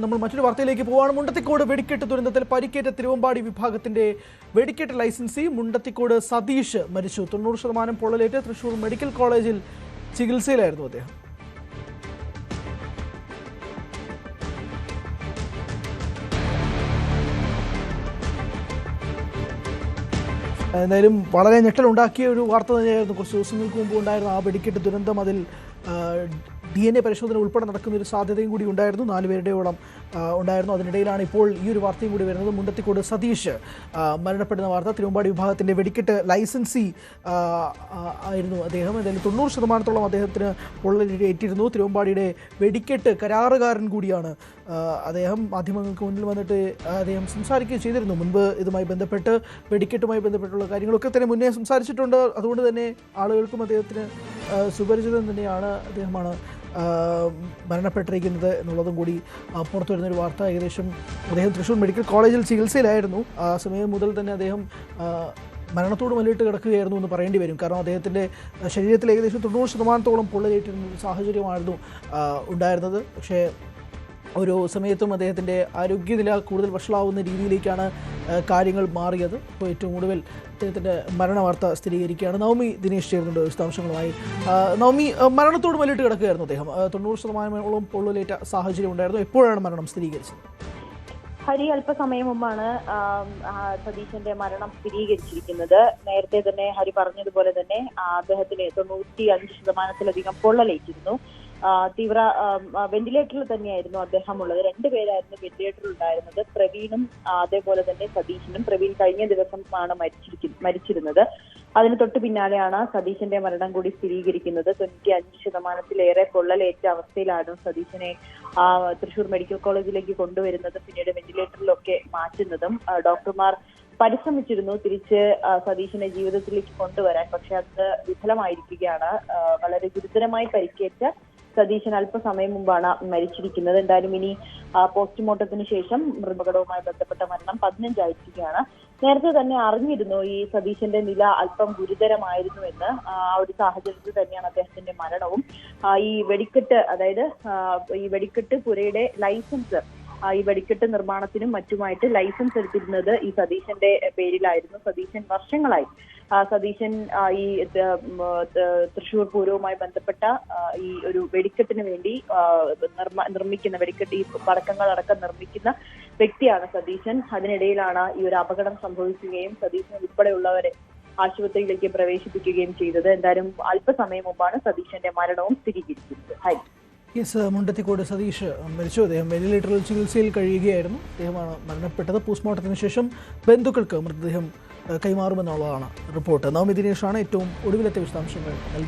നമ്മൾ മറ്റൊരു വാർത്തയിലേക്ക് പോവാണ്. മുണ്ടത്തിക്കോട് വെടിക്കെട്ട് ദുരന്തത്തിൽ പരിക്കേറ്റ തിരുവമ്പാടി വിഭാഗത്തിന്റെ വെടിക്കെട്ട് ലൈസൻസി മുണ്ടത്തിക്കോട് സതീഷ് മരിച്ചു. 90% പൊള്ളലേറ്റ് തൃശൂർ മെഡിക്കൽ കോളേജിൽ ചികിത്സയിലായിരുന്നു അദ്ദേഹം. എന്തായാലും വളരെ ഞെട്ടലുണ്ടാക്കിയ ഒരു വാർത്ത തന്നെയായിരുന്നു. കുറച്ച് ദിവസങ്ങൾക്ക് മുമ്പ് ഉണ്ടായിരുന്ന ആ വെടിക്കെട്ട് ദുരന്തം, അതിൽ DNA പരിശോധന ഉൾപ്പെടെ നടക്കുന്ന ഒരു സാധ്യതയും കൂടി ഉണ്ടായിരുന്നു. 4 പേരുടെയോളം ഉണ്ടായിരുന്നു. അതിനിടയിലാണ് ഇപ്പോൾ ഈ ഒരു വാർത്തയും കൂടി വരുന്നത്. മുണ്ടത്തിക്കോട് സതീഷ് മരണപ്പെടുന്ന വാർത്ത. തിരുവമ്പാടി വിഭാഗത്തിൻ്റെ വെടിക്കെട്ട് ലൈസൻസി ആയിരുന്നു അദ്ദേഹം. എന്തായാലും 90% അദ്ദേഹത്തിന് പൊള്ളലേറ്റിരുന്നു. തിരുവമ്പാടിയുടെ വെടിക്കെട്ട് കരാറുകാരൻ കൂടിയാണ് അദ്ദേഹം. മാധ്യമങ്ങൾക്ക് മുന്നിൽ വന്നിട്ട് അദ്ദേഹം സംസാരിക്കുകയും ചെയ്തിരുന്നു. മുൻപ് ഇതുമായി ബന്ധപ്പെട്ട്, വെടിക്കെട്ടുമായി ബന്ധപ്പെട്ടുള്ള കാര്യങ്ങളൊക്കെ തന്നെ മുന്നേ സംസാരിച്ചിട്ടുണ്ട്. അതുകൊണ്ട് തന്നെ ആളുകൾക്കും അദ്ദേഹത്തിന് സുപരിചിതം തന്നെയാണ്. അദ്ദേഹമാണ് മരണപ്പെട്ടിരിക്കുന്നത് എന്നുള്ളതും കൂടി പുറത്തു വരുന്നൊരു വാർത്ത. ഏകദേശം അദ്ദേഹം തൃശ്ശൂർ മെഡിക്കൽ കോളേജിൽ ചികിത്സയിലായിരുന്നു. ആ സമയം മുതൽ തന്നെ അദ്ദേഹം മരണത്തോട് മല്ലിട്ട് കിടക്കുകയായിരുന്നു എന്ന് പറയേണ്ടി വരും. കാരണം അദ്ദേഹത്തിൻ്റെ ശരീരത്തിൽ ഏകദേശം 90% പൊള്ളലേറ്റിരുന്ന ഒരു സാഹചര്യമായിരുന്നു ഉണ്ടായിരുന്നത്. പക്ഷേ ഒരു സമയത്തും അദ്ദേഹത്തിൻ്റെ ആരോഗ്യനില കൂടുതൽ വഷളാവുന്ന രീതിയിലേക്കാണ് കാര്യങ്ങൾ മാറിയത്. ഇപ്പോൾ ഏറ്റവും ഒടുവിൽ അദ്ദേഹത്തിൻ്റെ മരണ വാർത്ത സ്ഥിരീകരിക്കുകയാണ്. നവമി ദിനേശ് ചേർന്നുണ്ട് വിശദാംശങ്ങളുമായി. നവമി, മരണത്തോട് മല്ലിട്ട് കിടക്കുകയായിരുന്നു അദ്ദേഹം. 90% പൊള്ളലേറ്റ സാഹചര്യം ഉണ്ടായിരുന്നു. എപ്പോഴാണ് മരണം സ്ഥിരീകരിച്ചത്? ഹരി, അല്പസമയം മുമ്പാണ് സതീശന്റെ മരണം സ്ഥിരീകരിച്ചിരിക്കുന്നത്. നേരത്തെ തന്നെ ഹരി പറഞ്ഞതുപോലെ തന്നെ അദ്ദേഹത്തിന് 95%-ലധികം പൊള്ളലേറ്റിരുന്നു. തീവ്ര വെന്റിലേറ്ററിൽ തന്നെയായിരുന്നു അദ്ദേഹം ഉള്ളത്. 2 പേരായിരുന്നു വെന്റിലേറ്ററിൽ ഉണ്ടായിരുന്നത്, പ്രവീണും അതേപോലെ തന്നെ സതീശനും. പ്രവീൺ കഴിഞ്ഞ ദിവസമാണ് മരിച്ചിരുന്നത്. അതിന് തൊട്ട് പിന്നാലെയാണ് സതീശന്റെ മരണം കൂടി സ്ഥിരീകരിക്കുന്നത്. 95%-ലേറെ പൊള്ളലേറ്റ അവസ്ഥയിലാണ് സതീശനെ തൃശൂർ മെഡിക്കൽ കോളേജിലേക്ക് കൊണ്ടുവരുന്നതും പിന്നീട് വെന്റിലേറ്ററിലൊക്കെ മാറ്റുന്നതും. ഡോക്ടർമാർ പരിശ്രമിച്ചിരുന്നു തിരിച്ച് സതീശനെ ജീവിതത്തിലേക്ക് കൊണ്ടുവരാൻ, പക്ഷെ അത് വിഫലമായിരിക്കുകയാണ്. വളരെ ഗുരുതരമായി പരിക്കേറ്റ സതീശൻ അല്പസമയം മുമ്പാണ് മരിച്ചിരിക്കുന്നത്. എന്തായാലും ഇനി പോസ്റ്റ്മോർട്ടത്തിന് ശേഷം മൃതദേഹവുമായി ബന്ധപ്പെട്ട മരണം 15 ആയിരിക്കുകയാണ്. നേരത്തെ തന്നെ അറിഞ്ഞിരുന്നു ഈ സതീശന്റെ നില അല്പം ഗുരുതരമായിരുന്നു എന്ന്. ആ ഒരു സാഹചര്യത്തിൽ തന്നെയാണ് അദ്ദേഹത്തിന്റെ മരണവും. ഈ വെടിക്കെട്ട്, അതായത് ഈ വെടിക്കെട്ട് പുരയുടെ ലൈസൻസ്, ഈ വെടിക്കെട്ട് നിർമ്മാണത്തിനും മറ്റുമായിട്ട് ലൈസൻസ് എടുത്തിരുന്നത് ഈ സതീശന്റെ പേരിലായിരുന്നു. സതീശൻ വർഷങ്ങളായി സതീശൻ ഈ തൃശൂർ പൂരവുമായി ബന്ധപ്പെട്ട ഈ ഒരു വെടിക്കെട്ടിന് വേണ്ടി നിർമ്മിക്കുന്ന വെടിക്കെട്ട്, ഈ പടക്കങ്ങളടക്കം നിർമ്മിക്കുന്ന വ്യക്തിയാണ് സതീശൻ. അതിനിടയിലാണ് ഈ ഒരു അപകടം സംഭവിക്കുകയും സതീശൻ ഉൾപ്പെടെയുള്ളവരെ ആശുപത്രിയിലേക്ക് പ്രവേശിപ്പിക്കുകയും ചെയ്തത്. എന്തായാലും അല്പസമയം മുമ്പാണ് സതീശന്റെ മരണവും സ്ഥിരീകരിച്ചിരുന്നത്. ഹരി, മുണ്ടത്തിക്കോട് സതീഷ് മരിച്ചു. അദ്ദേഹം വെന്റിലേറ്ററിൽ ചികിത്സയിൽ കഴിയുകയായിരുന്നു. അദ്ദേഹമാണ് മരണപ്പെട്ടത്. പോസ്റ്റ്മോർട്ടത്തിന് ശേഷം ബന്ധുക്കൾക്ക് മൃതദേഹം കൈമാറുമെന്നുള്ളതാണ് റിപ്പോർട്ട്. നവമി ദിനേഷാണ് ഏറ്റവും ഒടുവിലത്തെ വിശദാംശങ്ങൾ നൽകി.